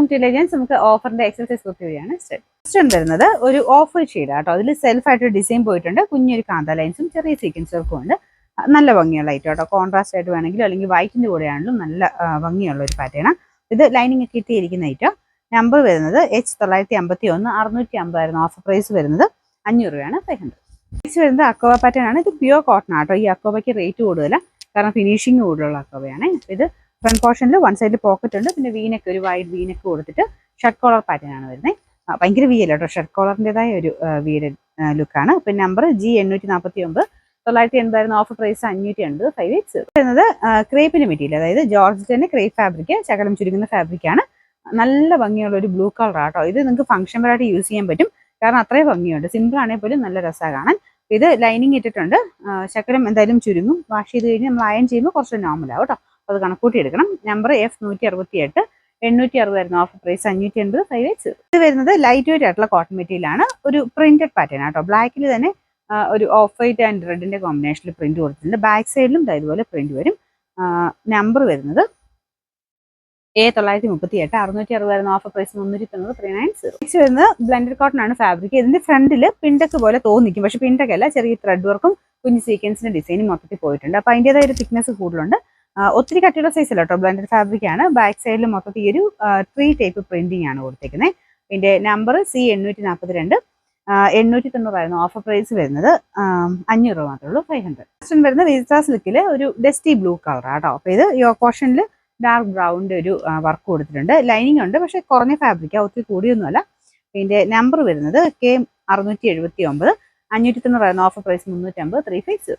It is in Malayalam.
ഇന്റലിജൻസ് നമുക്ക് ഓഫറിന്റെ എക്സസൈസ് കുർത്തിയാണ് സ്റ്റഡ് വരുന്നത് ഒരു ഓഫ് വൈറ്റ് ഷെയ്ഡ് കേട്ടോ. അതിൽ സെൽഫ് ആയിട്ട് ഡിസൈൻ പോയിട്ടുണ്ട്. കുഞ്ഞൊരു കാന്ത ലൈൻസും ചെറിയ സീക്വൻസ് വർക്കും ഉണ്ട്. നല്ല ഭംഗിയുള്ള ഐറ്റം കേട്ടോ. കോൺട്രാസ്റ്റ് ആയിട്ട് വേണമെങ്കിലും അല്ലെങ്കിൽ വൈറ്റിന്റെ കൂടെ ആണെങ്കിലും നല്ല ഭംഗിയുള്ള ഒരു പാറ്റേൺ. ഇത് ലൈനിങ് ഒക്കെ ഇട്ടിരിക്കുന്ന ഐറ്റം. നമ്പർ വരുന്നത് H951 650 ആയിരുന്നു ഓഫർ പ്രൈസ് വരുന്നത്. 500 രൂപയാണ് 500. നെക്സ്റ്റ് വരുന്നത് അക്കോവ പാറ്റേൺ ആണ്. ഇത് പ്യുവർ കോട്ടൺ ആട്ടോ. ഈ അക്കോവയ്ക്ക് റേറ്റ് കൂടുതല, കാരണം ഫിനിഷിങ് കൂടുതലുള്ള അക്കോവയാണ്. ഇത് ഫ്രണ്ട് പോർഷനിൽ വൺ സൈഡിൽ പോക്കറ്റ് ഉണ്ട്. പിന്നെ വീനൊക്കെ ഒരു വൈഡ് വീനൊക്കെ കൊടുത്തിട്ട് ഷർട്ട് കോളർ പാറ്റേൺ ആണ് വരുന്നത്. ഭയങ്കര വി അല്ല കേട്ടോ, ഷർട്ട് കോളറിൻ്റെതായ ഒരു വീട് ലുക്കാണ്. പിന്നെ നമ്പർ G849 980 ആയിരുന്നു ഓഫർ പ്രൈസ്. 580 5 വരുന്നത് ക്രേപ്പിന്റെ മെറ്റീരിയൽ, അതായത് ജോർജറ്റിന്റെ ക്രേപ്പ് ഫാബ്രിക്, ശകലം ചുരുങ്ങുന്ന ഫാബ്രിക് ആണ്. നല്ല ഭംഗിയുള്ള ഒരു ബ്ലൂ കളർ ആട്ടോ. ഇത് നിങ്ങൾക്ക് ഫംഗ്ഷൻ വെയറായിട്ട് യൂസ് ചെയ്യാൻ പറ്റും, കാരണം അത്രയും ഭംഗിയുണ്ട്. സിമ്പിൾ ആണെങ്കിൽ പോലും നല്ല രസമാണ് കാണാൻ. ഇത് ലൈനിങ് ഇട്ടിട്ടുണ്ട്. ശകലം എന്തായാലും ചുരുങ്ങും. വാഷ് ചെയ്ത് കഴിഞ്ഞ് നമ്മൾ അയൺ ചെയ്യുമ്പോൾ കുറച്ച് നോർമൽ ആവും കേട്ടോ. അത് കണക്കൂട്ടി എടുക്കണം. നമ്പർ F168 860 ആയിരുന്നു ഓഫർ പ്രൈസ്. 580 5 ഇത് വരുന്നത് ലൈറ്റ് വെയിറ്റ് ആയിട്ടുള്ള കോട്ടൺ മെറ്റീരിയൽ ആണ്. ഒരു പ്രിന്റഡ് പാറ്റേൺ ആട്ടോ. ബ്ലാക്കിൽ തന്നെ ഒരു ഓഫ് വൈറ്റ് ആൻഡ് റെഡിന്റെ കോമ്പിനേഷനിൽ പ്രിന്റ് കൊടുത്തിട്ടുണ്ട്. ബാക്ക് സൈഡിലും ഇതുപോലെ പ്രിന്റ് വരും. നമ്പർ വരുന്നത് A938 660 ആയിരുന്നു ഓഫർ പ്രൈസ്. 390 390. നെക്സ്റ്റ് വരുന്നത് ബ്ലെൻഡഡ് കോട്ടൺ ആണ് ഫാബ്രിക്. ഇതിന്റെ ഫ്രണ്ടിൽ പിണ്ടക്ക് പോലെ തോന്നിക്കും, പക്ഷെ പിണ്ടക്കല്ല, ചെറിയ ത്രെഡ് വർക്കും കുഞ്ഞ് സീക്വൻസിന്റെ ഡിസൈനും മൊത്തത്തിൽ പോയിട്ടുണ്ട്. അപ്പൊ അതിൻ്റെതായ ഒരു തിക്നെസ് കൂടുതലുണ്ട്. ഒത്തിരി കട്ടിയുള്ള സൈസ് അല്ല കേട്ടോ. ബ്ലെൻഡഡ് ഫാബ്രിക് ആണ്. ബാക്ക് സൈഡിൽ മൊത്തത്തിൽ ഒരു 3 ടൈപ്പ് പ്രിന്റിംഗ് ആണ് കൊടുത്തേക്കുന്നത്. ഇതിന്റെ നമ്പർ C842 890 ആയിരുന്നു ഓഫർ പ്രൈസ് വരുന്നത്. 500 രൂപ മാത്രമേ ഉള്ളൂ. 500. വരുന്നത് വിസ്ത സിൽക്കിൽ ഒരു ഡസ്റ്റി ബ്ലൂ കളർ ആട്ടോ. അപ്പൊ ഇത് യോ പോർഷനിൽ ഡാർക്ക് ബ്രൗണിന്റെ ഒരു വർക്ക് കൊടുത്തിട്ടുണ്ട്. ലൈനിങ് ഉണ്ട്, പക്ഷെ കുറഞ്ഞ ഫാബ്രിക്കാ, ഒത്തിരി കൂടിയൊന്നുമല്ല. ഇതിന്റെ നമ്പർ വരുന്നത് K679 590 ആയിരുന്നു ഓഫർ പ്രൈസ്. 350 350.